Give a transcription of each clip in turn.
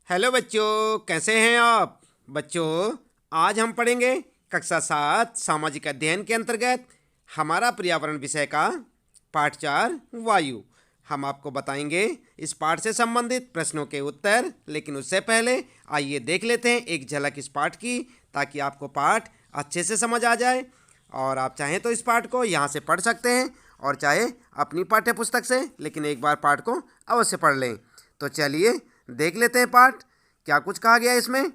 Hello बच्चों, कैसे हैं आप। बच्चों, आज हम पढ़ेंगे कक्षा 7 सामाजिक अध्ययन के अंतर्गत हमारा पर्यावरण विषय का पाठ 4 वायु। हम आपको बताएंगे इस पाठ से संबंधित प्रश्नों के उत्तर, लेकिन उससे पहले आइए देख लेते हैं एक झलक इस पाठ की, ताकि आपको पाठ अच्छे से समझ आ जाए। और आप चाहें तो इस पाठ को यहाँ से पढ़ सकते हैं और चाहे अपनी पाठ्य पुस्तक से, लेकिन एक बार पाठ को अवश्य पढ़ लें। तो चलिए देख लेते हैं पाठ क्या कुछ कहा गया है इसमें।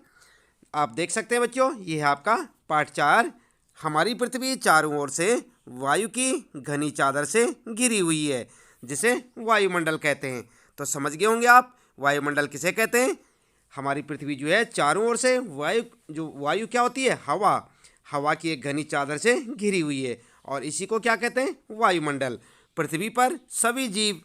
आप देख सकते हैं बच्चों, ये है आपका पाठ 4। हमारी पृथ्वी चारों ओर से वायु की घनी चादर से घिरी हुई है, जिसे वायुमंडल कहते हैं। तो समझ गए होंगे आप वायुमंडल किसे कहते हैं। हमारी पृथ्वी जो है चारों ओर से वायु क्या होती है, हवा की एक घनी चादर से घिरी हुई है, और इसी को क्या कहते हैं, वायुमंडल। पृथ्वी पर सभी जीव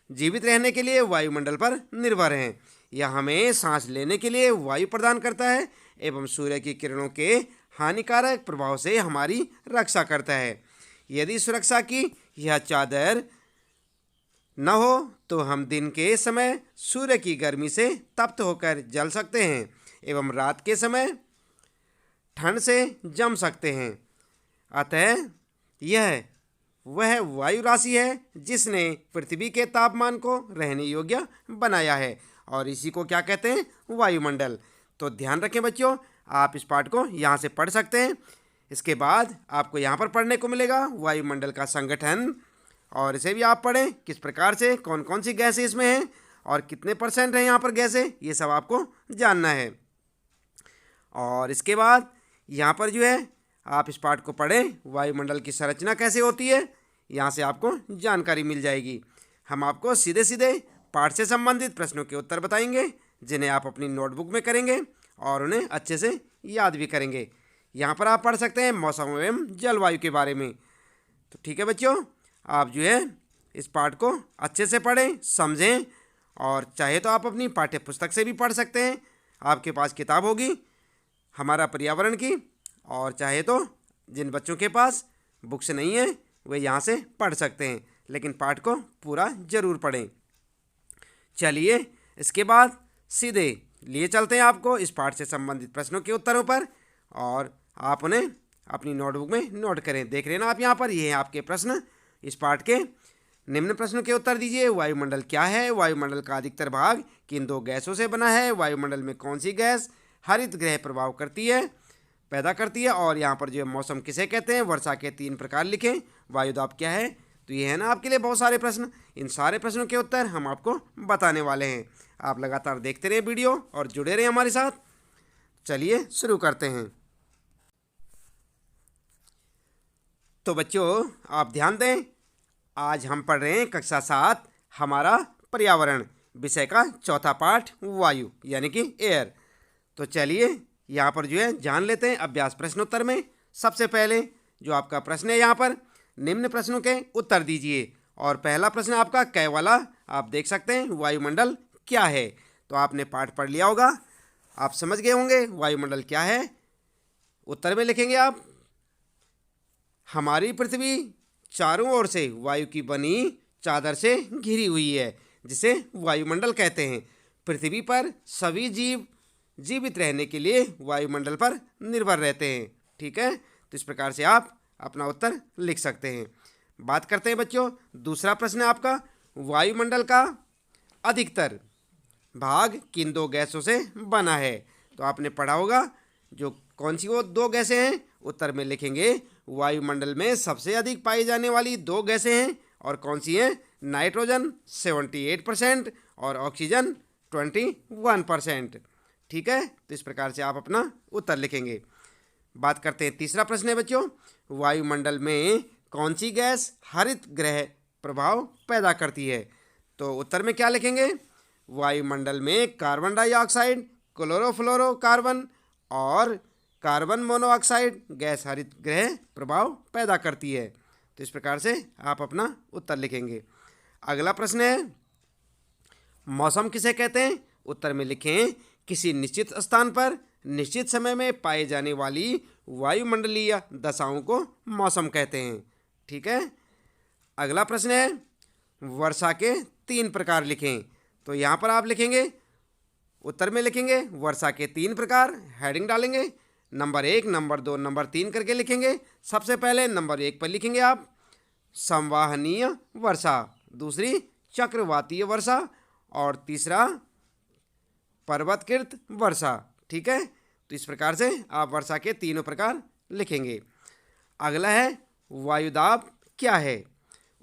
जीवित रहने के लिए वायुमंडल पर निर्भर हैं। यह हमें सांस लेने के लिए वायु प्रदान करता है एवं सूर्य की किरणों के हानिकारक प्रभाव से हमारी रक्षा करता है। यदि सुरक्षा की यह चादर न हो तो हम दिन के समय सूर्य की गर्मी से तप्त होकर जल सकते हैं एवं रात के समय ठंड से जम सकते हैं। अतः यह वह वायु राशि है जिसने पृथ्वी के तापमान को रहने योग्य बनाया है, और इसी को क्या कहते हैं, वायुमंडल। तो ध्यान रखें बच्चों, आप इस पाठ को यहाँ से पढ़ सकते हैं। इसके बाद आपको यहाँ पर पढ़ने को मिलेगा वायुमंडल का संगठन, और इसे भी आप पढ़ें किस प्रकार से कौन कौन सी गैसें इसमें हैं और कितने % हैं यहाँ पर गैसें, ये सब आपको जानना है। और इसके बाद यहाँ पर जो है आप इस पाठ को पढ़ें, वायुमंडल की संरचना कैसे होती है, यहाँ से आपको जानकारी मिल जाएगी। हम आपको सीधे सीधे पाठ से संबंधित प्रश्नों के उत्तर बताएंगे, जिन्हें आप अपनी नोटबुक में करेंगे और उन्हें अच्छे से याद भी करेंगे। यहाँ पर आप पढ़ सकते हैं मौसम एवं जलवायु के बारे में। तो ठीक है बच्चों, आप जो है इस पाठ को अच्छे से पढ़ें, समझें, और चाहे तो आप अपनी पाठ्य पुस्तक से भी पढ़ सकते हैं। आपके पास किताब होगी हमारा पर्यावरण की, और चाहे तो जिन बच्चों के पास बुक्स नहीं है वे यहाँ से पढ़ सकते हैं, लेकिन पाठ को पूरा ज़रूर पढ़ें। चलिए इसके बाद सीधे लिए चलते हैं आपको इस पाठ से संबंधित प्रश्नों के उत्तरों पर, और आप उन्हें अपनी नोटबुक में नोट करें। देख रहे हैं ना आप यहाँ पर, ये हैं आपके प्रश्न। इस पाठ के निम्न प्रश्नों के उत्तर दीजिए। वायुमंडल क्या है, वायुमंडल का अधिकतर भाग किन 2 गैसों से बना है, वायुमंडल में कौन सी गैस हरित गृह प्रभाव पैदा करती है, और यहाँ पर जो है मौसम किसे कहते हैं, वर्षा के 3 प्रकार लिखें, वायुदाब क्या है। तो ये है ना आपके लिए बहुत सारे प्रश्न। इन सारे प्रश्नों के उत्तर हम आपको बताने वाले हैं। आप लगातार देखते रहे वीडियो और जुड़े रहे हमारे साथ। चलिए शुरू करते हैं। तो बच्चों आप ध्यान दें, आज हम पढ़ रहे हैं कक्षा 7 हमारा पर्यावरण विषय का चौथा पाठ वायु यानी कि एयर। तो चलिए यहाँ पर जो है जान लेते हैं अभ्यास प्रश्नोत्तर में। सबसे पहले जो आपका प्रश्न है, यहाँ पर निम्न प्रश्नों के उत्तर दीजिए। और पहला प्रश्न आपका क वाला, आप देख सकते हैं वायुमंडल क्या है। तो आपने पाठ पढ़ लिया होगा, आप समझ गए होंगे वायुमंडल क्या है। उत्तर में लिखेंगे आप, हमारी पृथ्वी चारों ओर से वायु की बनी चादर से घिरी हुई है, जिसे वायुमंडल कहते हैं। पृथ्वी पर सभी जीव जीवित रहने के लिए वायुमंडल पर निर्भर रहते हैं। ठीक है, तो इस प्रकार से आप अपना उत्तर लिख सकते हैं। बात करते हैं बच्चों, दूसरा प्रश्न है आपका, वायुमंडल का अधिकतर भाग किन 2 गैसों से बना है। तो आपने पढ़ा होगा जो कौन सी वो 2 गैसें हैं। उत्तर में लिखेंगे वायुमंडल में सबसे अधिक पाई जाने वाली 2 गैसें हैं, और कौन सी हैं, नाइट्रोजन 78% और ऑक्सीजन 21%। ठीक है, तो इस प्रकार से आप अपना उत्तर लिखेंगे। बात करते हैं तीसरा प्रश्न है बच्चों, वायुमंडल में कौन सी गैस हरित गृह प्रभाव पैदा करती है। तो उत्तर में क्या लिखेंगे, वायुमंडल में कार्बन डाइऑक्साइड, क्लोरोफ्लोरोकार्बन और कार्बन मोनोऑक्साइड गैस हरित गृह प्रभाव पैदा करती है। तो इस प्रकार से आप अपना उत्तर लिखेंगे। अगला प्रश्न है, मौसम किसे कहते हैं। उत्तर में लिखें, किसी निश्चित स्थान पर निश्चित समय में पाए जाने वाली वायुमंडलीय दशाओं को मौसम कहते हैं। ठीक है, अगला प्रश्न है, वर्षा के 3 प्रकार लिखें। तो यहाँ पर आप लिखेंगे उत्तर में लिखेंगे वर्षा के 3 प्रकार, हेडिंग डालेंगे नंबर 1, नंबर 2, नंबर 3 करके लिखेंगे। सबसे पहले नंबर 1 पर लिखेंगे आप संवहनीय वर्षा, दूसरी चक्रवातीय वर्षा और तीसरा पर्वतकृत वर्षा। ठीक है, तो इस प्रकार से आप वर्षा के तीनों प्रकार लिखेंगे। अगला है वायुदाब क्या है।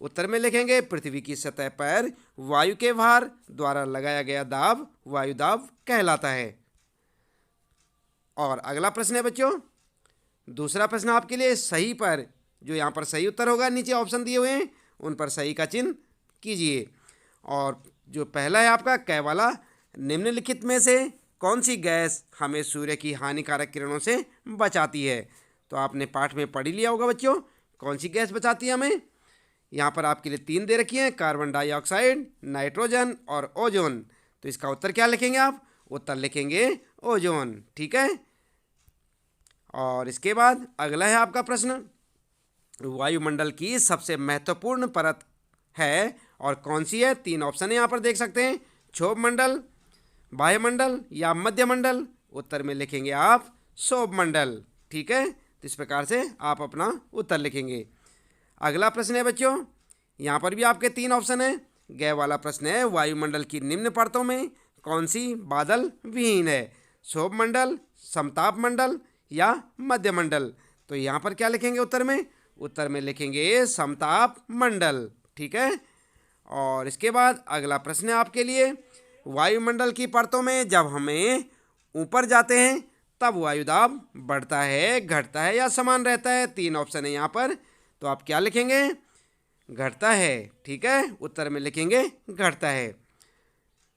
उत्तर में लिखेंगे पृथ्वी की सतह पर वायु के भार द्वारा लगाया गया दाब वायुदाब कहलाता है। और अगला प्रश्न है बच्चों, दूसरा प्रश्न आपके लिए सही पर, जो यहाँ पर सही उत्तर होगा नीचे ऑप्शन दिए हुए हैं उन पर सही का चिन्ह कीजिए। और जो पहला है आपका कै वाला, निम्नलिखित में से कौन सी गैस हमें सूर्य की हानिकारक किरणों से बचाती है। तो आपने पाठ में पढ़ ही लिया होगा बच्चों, कौन सी गैस बचाती है हमें। यहाँ पर आपके लिए 3 दे रखी हैं, कार्बन डाइऑक्साइड, नाइट्रोजन और ओजोन। तो इसका उत्तर क्या लिखेंगे आप, उत्तर लिखेंगे ओजोन। ठीक है, और इसके बाद अगला है आपका प्रश्न, वायुमंडल की सबसे महत्वपूर्ण परत है और कौन सी है। 3 ऑप्शन यहाँ पर देख सकते हैं, क्षोभ मंडल, वायुमंडल या मध्यमंडल। उत्तर में लिखेंगे आप क्षोभ मंडल। ठीक है, तो इस प्रकार से आप अपना उत्तर लिखेंगे। अगला प्रश्न है बच्चों, यहाँ पर भी आपके 3 ऑप्शन है। गै वाला प्रश्न है वायुमंडल की निम्न परतों में कौन सी बादल विहीन है, क्षोभ मंडल, समताप मंडल या मध्यमंडल। तो यहाँ पर क्या लिखेंगे उत्तर में, उत्तर में लिखेंगे समताप मंडल। ठीक है, और इसके बाद अगला प्रश्न है आपके लिए, वायुमंडल की परतों में जब हमें ऊपर जाते हैं तब वायुदाब बढ़ता है, घटता है या समान रहता है। 3 ऑप्शन है यहाँ पर, तो आप क्या लिखेंगे, घटता है। ठीक है, उत्तर में लिखेंगे घटता है।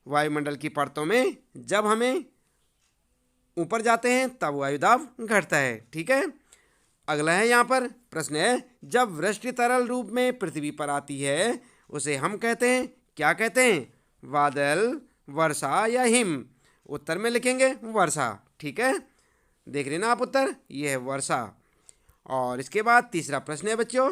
वायुमंडल की परतों में जब हमें ऊपर जाते हैं तब वायुदाब घटता है। ठीक है, अगला है यहाँ पर प्रश्न है, जब वृष्टि तरल रूप में पृथ्वी पर आती है उसे हम कहते हैं, क्या कहते हैं, बादल, वर्षा या हिम। उत्तर में लिखेंगे वर्षा। ठीक है, देख लेना आप उत्तर, ये है वर्षा। और इसके बाद तीसरा प्रश्न है बच्चों,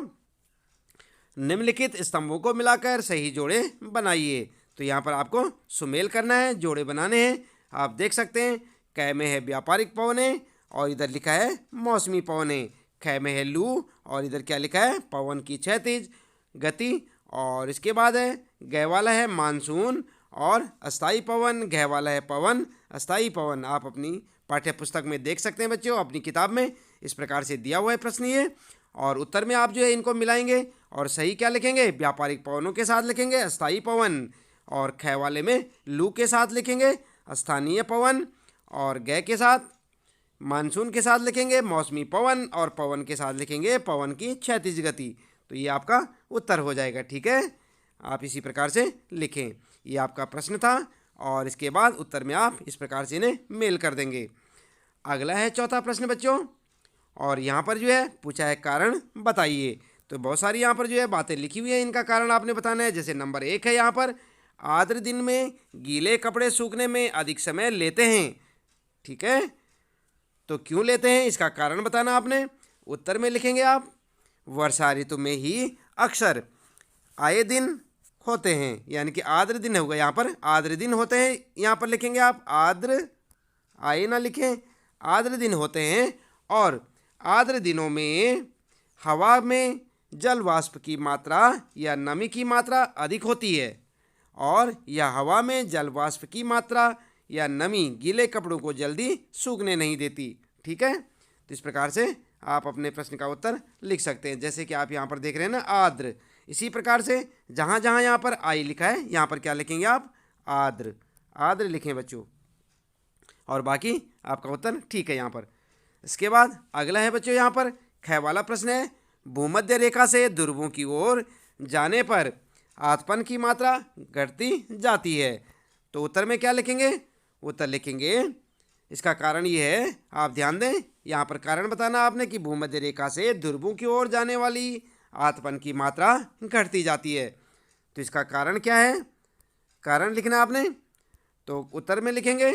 निम्नलिखित स्तंभों को मिलाकर सही जोड़े बनाइए। तो यहाँ पर आपको सुमेल करना है, जोड़े बनाने हैं। आप देख सकते हैं कै में है व्यापारिक पवनें और इधर लिखा है मौसमी पवनें, ख में है लू और इधर क्या लिखा है, पवन की क्षैतिज गति। और इसके बाद है गै वाला है मानसून और अस्थाई पवन, घ वाला है पवन, अस्थाई पवन। आप अपनी पाठ्य पुस्तक में देख सकते हैं बच्चों, अपनी किताब में इस प्रकार से दिया हुआ है प्रश्न ये। और उत्तर में आप जो है इनको मिलाएंगे और सही क्या लिखेंगे, व्यापारिक पवनों के साथ लिखेंगे अस्थाई पवन, और ख वाले में लू के साथ लिखेंगे स्थानीय पवन, और गै के साथ मानसून के साथ लिखेंगे मौसमी पवन, और पवन के साथ लिखेंगे पवन की क्षैतिज गति। तो ये आपका उत्तर हो जाएगा। ठीक है, आप इसी प्रकार से लिखें। ये आपका प्रश्न था और इसके बाद उत्तर में आप इस प्रकार से इन्हें मेल कर देंगे। अगला है चौथा प्रश्न बच्चों, और यहाँ पर जो है पूछा है कारण बताइए। तो बहुत सारी यहाँ पर जो है बातें लिखी हुई है, इनका कारण आपने बताना है। जैसे नंबर 1 है यहाँ पर, आर्द्र दिन में गीले कपड़े सूखने में अधिक समय लेते हैं। ठीक है, तो क्यों लेते हैं इसका कारण बताना आपने। उत्तर में लिखेंगे आप वर्षा ऋतु में ही अक्सर आए दिन होते हैं, यानी कि आर्द्र दिन होगा यहाँ पर, आर्द्र दिन होते हैं। यहाँ पर लिखेंगे आप आर्द्र, आए ना लिखें, आर्द्र दिन होते हैं। और आर्द्र दिनों में हवा में जल वाष्प की मात्रा या नमी की मात्रा अधिक होती है, और यह हवा में जल वाष्प की मात्रा या नमी गीले कपड़ों को जल्दी सूखने नहीं देती। ठीक है, तो इस प्रकार से आप अपने प्रश्न का उत्तर लिख सकते हैं। जैसे कि आप यहाँ पर देख रहे हैं ना आर्द्र, इसी प्रकार से जहाँ जहाँ यहाँ पर आई लिखा है यहाँ पर क्या लिखेंगे आप, आर्द्र, आर्द्र लिखें बच्चों, और बाकी आपका उत्तर ठीक है यहाँ पर। इसके बाद अगला है बच्चों यहाँ पर ख वाला प्रश्न है, भूमध्य रेखा से ध्रुवों की ओर जाने पर आतपन की मात्रा घटती जाती है। तो उत्तर में क्या लिखेंगे, उत्तर लिखेंगे इसका कारण ये है, आप ध्यान दें यहाँ पर कारण बताना आपने कि भूमध्य रेखा से ध्रुवों की ओर जाने वाली आतपन की मात्रा घटती जाती है। तो इसका कारण क्या है, कारण लिखना आपने। तो उत्तर में लिखेंगे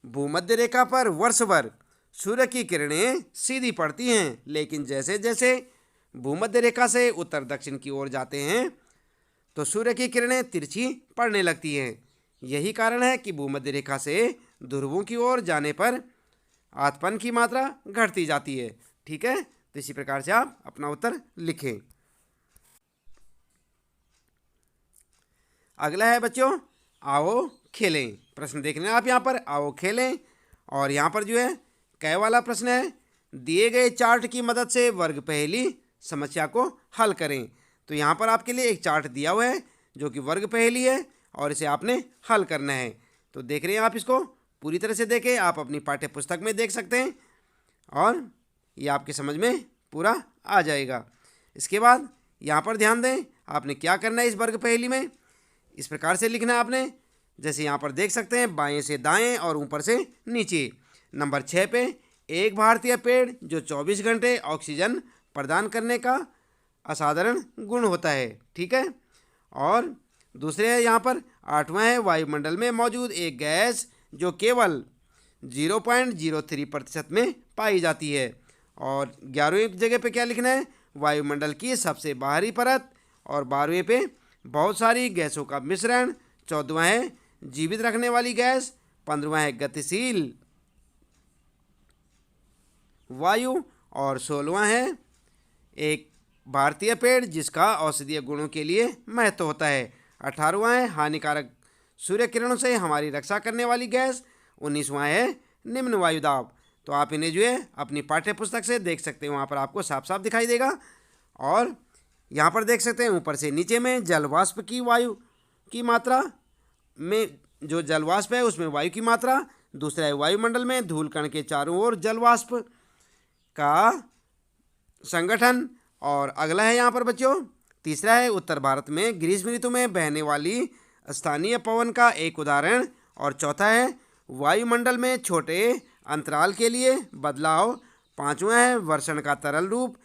भूमध्य रेखा पर वर्ष भर सूर्य की किरणें सीधी पड़ती हैं, लेकिन जैसे जैसे भूमध्य रेखा से उत्तर दक्षिण की ओर जाते हैं तो सूर्य की किरणें तिरछी पड़ने लगती हैं। यही कारण है कि भूमध्य रेखा से ध्रुवों की ओर जाने पर आतपन की मात्रा घटती जाती है। ठीक है, तो इसी प्रकार से आप अपना उत्तर लिखें। अगला है बच्चों, आओ खेलें। प्रश्न देख रहे हैं आप यहाँ पर, आओ खेलें। और यहाँ पर जो है कै वाला प्रश्न है, दिए गए चार्ट की मदद से वर्ग पहेली समस्या को हल करें। तो यहाँ पर आपके लिए एक चार्ट दिया हुआ है जो कि वर्ग पहेली है और इसे आपने हल करना है। तो देख रहे हैं आप, इसको पूरी तरह से देखें, आप अपनी पाठ्य पुस्तक में देख सकते हैं और ये आपके समझ में पूरा आ जाएगा। इसके बाद यहाँ पर ध्यान दें, आपने क्या करना है इस वर्ग पहेली में, इस प्रकार से लिखना है आपने। जैसे यहाँ पर देख सकते हैं, बाएं से दाएं और ऊपर से नीचे। नंबर 6 पे, एक भारतीय पेड़ जो 24 घंटे ऑक्सीजन प्रदान करने का असाधारण गुण होता है। ठीक है, और दूसरे है यहाँ पर 8वां है, वायुमंडल में मौजूद एक गैस जो केवल 0.03% में पाई जाती है। और 11वीं जगह पे क्या लिखना है, वायुमंडल की सबसे बाहरी परत। और 12वें पे बहुत सारी गैसों का मिश्रण। 14वां है जीवित रखने वाली गैस। 15वां है गतिशील वायु। और 16वां है एक भारतीय पेड़ जिसका औषधीय गुणों के लिए महत्व होता है। 18वां है हानिकारक सूर्य किरणों से हमारी रक्षा करने वाली गैस। 19वां है निम्न वायुदाब। तो आप इन्हें जो है अपनी पाठ्य पुस्तक से देख सकते हैं, वहाँ पर आपको साफ साफ दिखाई देगा। और यहाँ पर देख सकते हैं ऊपर से नीचे में जलवाष्प की वायु की मात्रा में, जो जलवाष्प है उसमें वायु की मात्रा। दूसरा है वायुमंडल में धूल कण के चारों ओर जलवाष्प का संगठन। और अगला है यहाँ पर बच्चों, तीसरा है उत्तर भारत में ग्रीष्म ऋतु में बहने वाली स्थानीय पवन का एक उदाहरण। और चौथा है वायुमंडल में छोटे अंतराल के लिए बदलाव। 5वां है वर्षण का तरल रूप।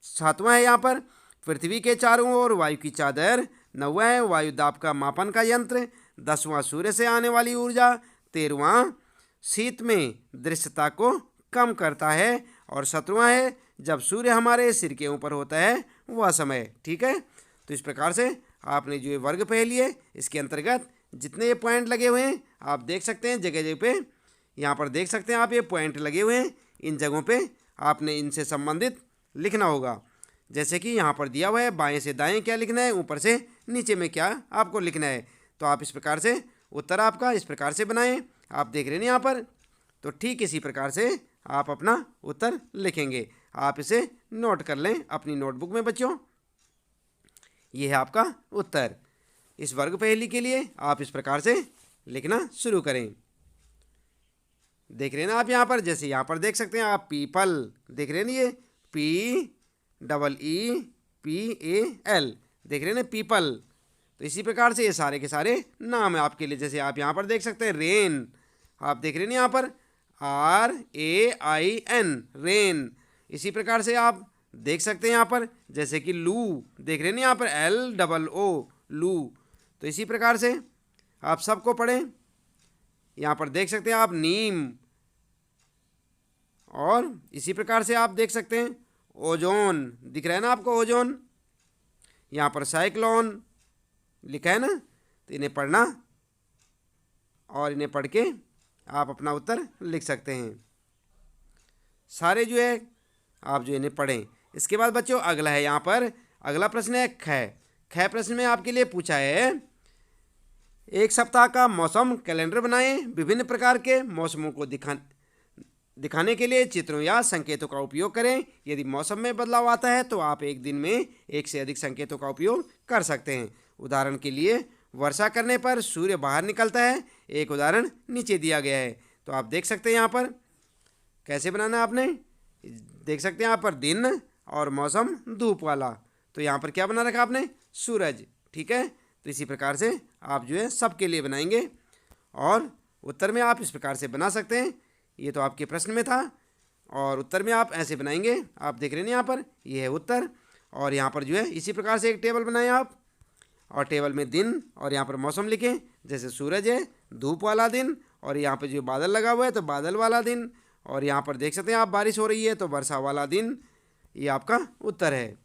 7वां है यहाँ पर पृथ्वी के चारों ओर वायु की चादर। 9वां है वायु दाब का मापन का यंत्र। 10वां सूर्य से आने वाली ऊर्जा। 13वां शीत में दृश्यता को कम करता है। और 17वां है जब सूर्य हमारे सिर के ऊपर होता है वह समय। ठीक है, तो इस प्रकार से आपने जो ये वर्ग पहेली है इसके अंतर्गत जितने ये पॉइंट लगे हुए हैं आप देख सकते हैं, जगह जगह पे यहाँ पर देख सकते हैं आप, ये पॉइंट लगे हुए हैं। इन जगहों पे आपने इनसे संबंधित लिखना होगा। जैसे कि यहाँ पर दिया हुआ है बाएं से दाएं क्या लिखना है, ऊपर से नीचे में क्या आपको लिखना है। तो आप इस प्रकार से उत्तर आपका इस प्रकार से बनाएं। आप देख रहे हैं यहाँ पर, तो ठीक इसी प्रकार से आप अपना उत्तर लिखेंगे। आप इसे नोट कर लें अपनी नोटबुक में बच्चों। ये है आपका उत्तर। इस वर्ग पहेली के लिए आप इस प्रकार से लिखना शुरू करें। देख रहे हैं ना आप यहाँ पर, जैसे यहाँ पर देख सकते हैं आप पीपल, देख रहे हैं ना, ये PEEPAL, देख रहे हैं ना पीपल। तो इसी प्रकार से ये सारे के सारे नाम है आपके लिए। जैसे आप यहाँ पर देख सकते हैं रेन, आप देख रहे हैं यहाँ पर RAIN, रेन। इसी प्रकार से आप देख सकते हैं यहाँ पर, जैसे कि लू, देख रहे हैं यहाँ पर LOO, लू। तो इसी प्रकार से आप सबको पढ़ें। यहाँ पर देख सकते हैं आप नीम। और इसी प्रकार से आप देख सकते हैं ओजोन, दिख रहा है ना आपको ओजोन। यहाँ पर साइक्लोन लिखा है ना, तो इन्हें पढ़ना और इन्हें पढ़ के आप अपना उत्तर लिख सकते हैं। सारे जो है आप जो इन्हें पढ़ें। इसके बाद बच्चों अगला है यहाँ पर, अगला प्रश्न है ख प्रश्न में आपके लिए पूछा है, एक सप्ताह का मौसम कैलेंडर बनाएं। विभिन्न प्रकार के मौसमों को दिखाने के लिए चित्रों या संकेतों का उपयोग करें। यदि मौसम में बदलाव आता है तो आप एक दिन में एक से अधिक संकेतों का उपयोग कर सकते हैं। उदाहरण के लिए वर्षा करने पर सूर्य बाहर निकलता है। एक उदाहरण नीचे दिया गया है। तो आप देख सकते हैं यहाँ पर कैसे बनाना है आपने, देख सकते हैं यहाँ पर दिन और मौसम धूप वाला। तो यहाँ पर क्या बना रखा आपने, सूरज। ठीक है, तो इसी प्रकार से आप जो है सबके लिए बनाएंगे और उत्तर में आप इस प्रकार से बना सकते हैं। ये तो आपके प्रश्न में था और उत्तर में आप ऐसे बनाएंगे। आप देख रहे हैं यहाँ पर, ये है उत्तर। और यहाँ पर जो है इसी प्रकार से एक टेबल बनाएं आप, और टेबल में दिन और यहाँ पर मौसम लिखें। जैसे सूरज है धूप वाला दिन, और यहाँ पर जो बादल लगा हुआ है तो बादल वाला दिन, और यहाँ पर देख सकते हैं आप बारिश हो रही है तो वर्षा वाला दिन। ये आपका उत्तर है।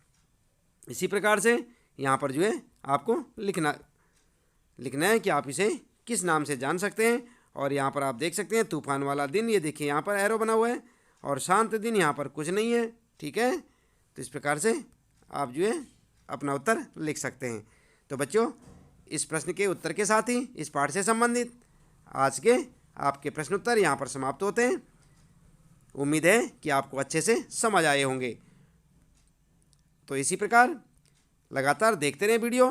इसी प्रकार से यहाँ पर जो है आपको लिखना है कि आप इसे किस नाम से जान सकते हैं। और यहाँ पर आप देख सकते हैं तूफान वाला दिन, ये देखिए यहाँ पर एरो बना हुआ है, और शांत दिन यहाँ पर कुछ नहीं है। ठीक है, तो इस प्रकार से आप जो है अपना उत्तर लिख सकते हैं। तो बच्चों, इस प्रश्न के उत्तर के साथ ही इस पाठ से संबंधित आज के आपके प्रश्न उत्तर यहाँ पर समाप्त होते हैं। उम्मीद है कि आपको अच्छे से समझ आए होंगे। तो इसी प्रकार लगातार देखते रहें वीडियो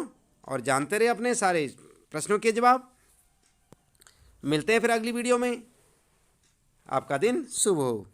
और जानते रहें अपने सारे प्रश्नों के जवाब। मिलते हैं फिर अगली वीडियो में। आपका दिन शुभ हो।